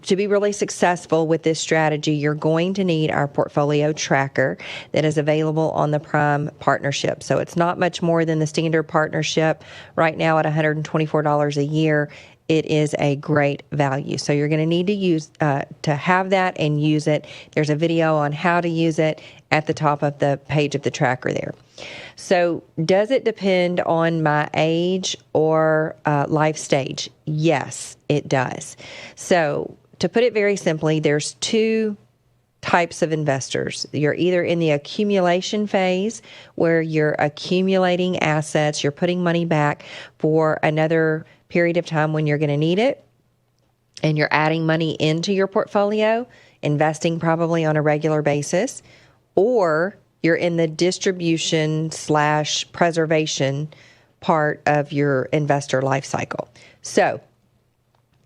to be really successful with this strategy, you're going to need our portfolio tracker that is available on the Prime partnership. So it's not much more than the standard partnership right now at $124 a year. It is a great value. So you're going to need to use to have that and use it. There's a video on how to use it at the top of the page of the tracker there. So does it depend on my age or life stage? Yes, it does. So to put it very simply, there's two types of investors. You're either in the accumulation phase where you're accumulating assets, you're putting money back for another period of time when you're going to need it, and you're adding money into your portfolio, investing probably on a regular basis, or you're in the distribution / preservation part of your investor life cycle. So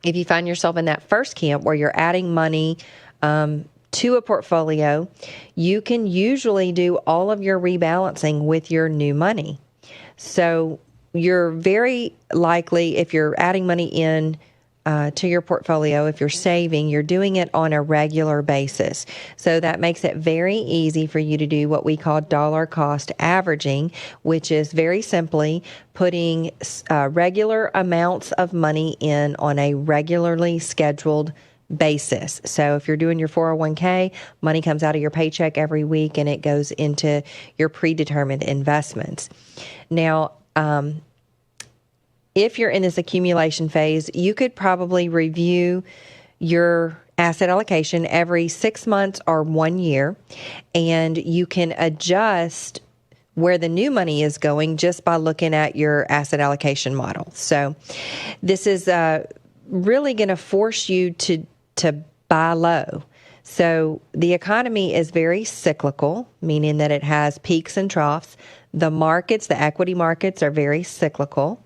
if you find yourself in that first camp where you're adding money to a portfolio, you can usually do all of your rebalancing with your new money. So you're very likely, if you're adding money in to your portfolio, if you're saving, you're doing it on a regular basis. So that makes it very easy for you to do what we call dollar cost averaging, which is very simply putting regular amounts of money in on a regularly scheduled basis. So if you're doing your 401k, money comes out of your paycheck every week and it goes into your predetermined investments. Now, if you're in this accumulation phase, you could probably review your asset allocation every 6 months or 1 year, and you can adjust where the new money is going just by looking at your asset allocation model. So this is really going to force you to buy low. So the economy is very cyclical, meaning that it has peaks and troughs. The markets, the equity markets, are very cyclical,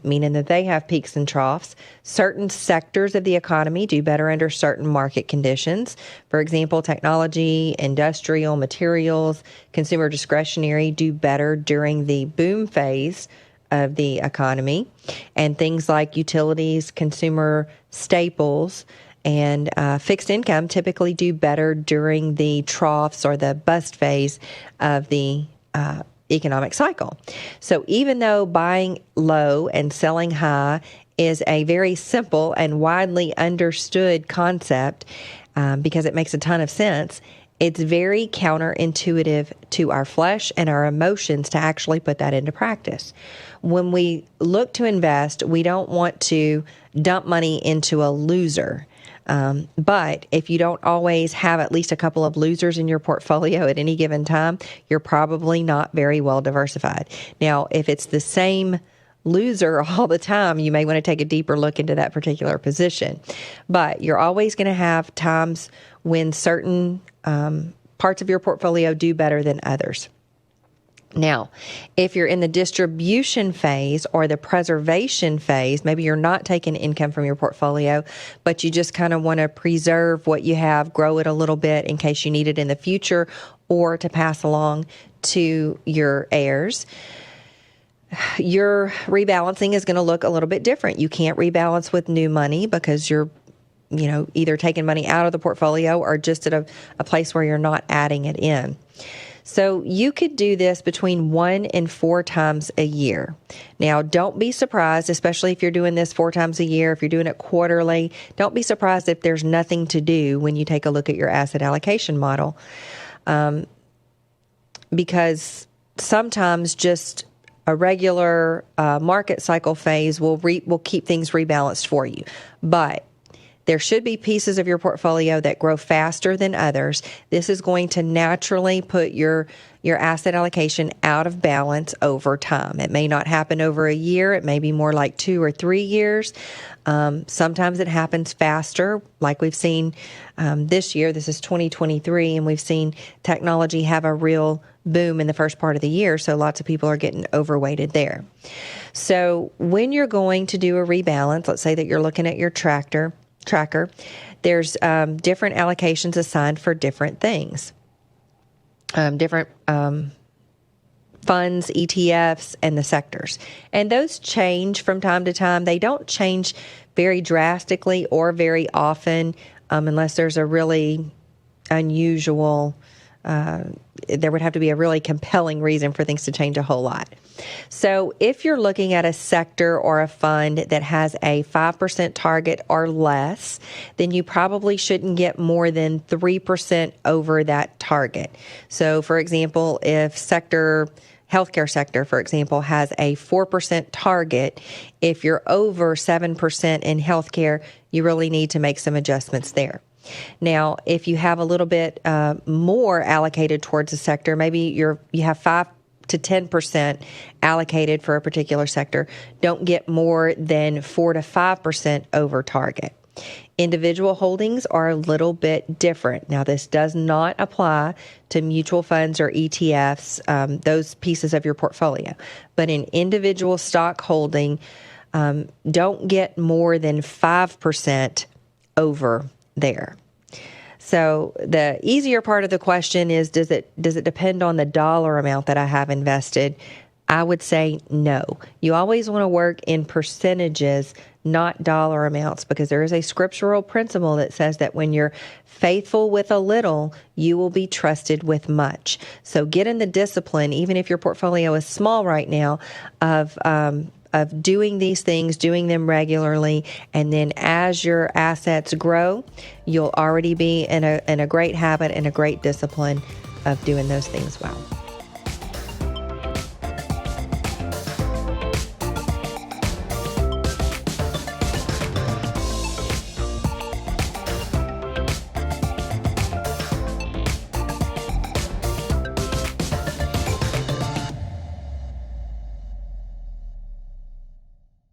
meaning that they have peaks and troughs. Certain sectors of the economy do better under certain market conditions. For example, technology, industrial, materials, consumer discretionary do better during the boom phase of the economy. And things like utilities, consumer staples, and fixed income typically do better during the troughs or the bust phase of the economic cycle. So even though buying low and selling high is a very simple and widely understood concept because it makes a ton of sense, it's very counterintuitive to our flesh and our emotions to actually put that into practice. When we look to invest, we don't want to dump money into a loser. But if you don't always have at least a couple of losers in your portfolio at any given time, you're probably not very well diversified. Now, if it's the same loser all the time, you may want to take a deeper look into that particular position. But you're always going to have times when certain parts of your portfolio do better than others. Now, if you're in the distribution phase or the preservation phase, maybe you're not taking income from your portfolio, but you just kind of want to preserve what you have, grow it a little bit in case you need it in the future or to pass along to your heirs. Your rebalancing is going to look a little bit different. You can't rebalance with new money because you're either taking money out of the portfolio or just at a place where you're not adding it in. So you could do this between 1 and 4 times a year. Now, don't be surprised, especially if you're doing this 4 times a year, if you're doing it quarterly, don't be surprised if there's nothing to do when you take a look at your asset allocation model. Because sometimes just a regular market cycle phase will keep things rebalanced for you. But there should be pieces of your portfolio that grow faster than others. This is going to naturally put your asset allocation out of balance over time. It may not happen over a year. It may be more like 2 or 3 years. Sometimes it happens faster, like we've seen this year. This is 2023, and we've seen technology have a real boom in the first part of the year, so lots of people are getting overweighted there. So when you're going to do a rebalance, let's say that you're looking at your tracker, there's different allocations assigned for different things, different funds, ETFs, and the sectors. And those change from time to time. They don't change very drastically or very often unless there's a really unusual, there would have to be a really compelling reason for things to change a whole lot. So if you're looking at a sector or a fund that has a 5% target or less, then you probably shouldn't get more than 3% over that target. So for example, if healthcare sector, for example, has a 4% target, if you're over 7% in healthcare, you really need to make some adjustments there. Now, if you have a little bit more allocated towards a sector, maybe you have 5 to 10% allocated for a particular sector, don't get more than 4 to 5% over target. Individual holdings are a little bit different. Now, this does not apply to mutual funds or ETFs, those pieces of your portfolio. But in individual stock holding, don't get more than 5% over there. So the easier part of the question is, does it depend on the dollar amount that I have invested? I would say no. You always want to work in percentages, not dollar amounts, because there is a scriptural principle that says that when you're faithful with a little, you will be trusted with much. So get in the discipline, even if your portfolio is small right now, of doing these things, doing them regularly, and then as your assets grow, you'll already be in a great habit and a great discipline of doing those things well.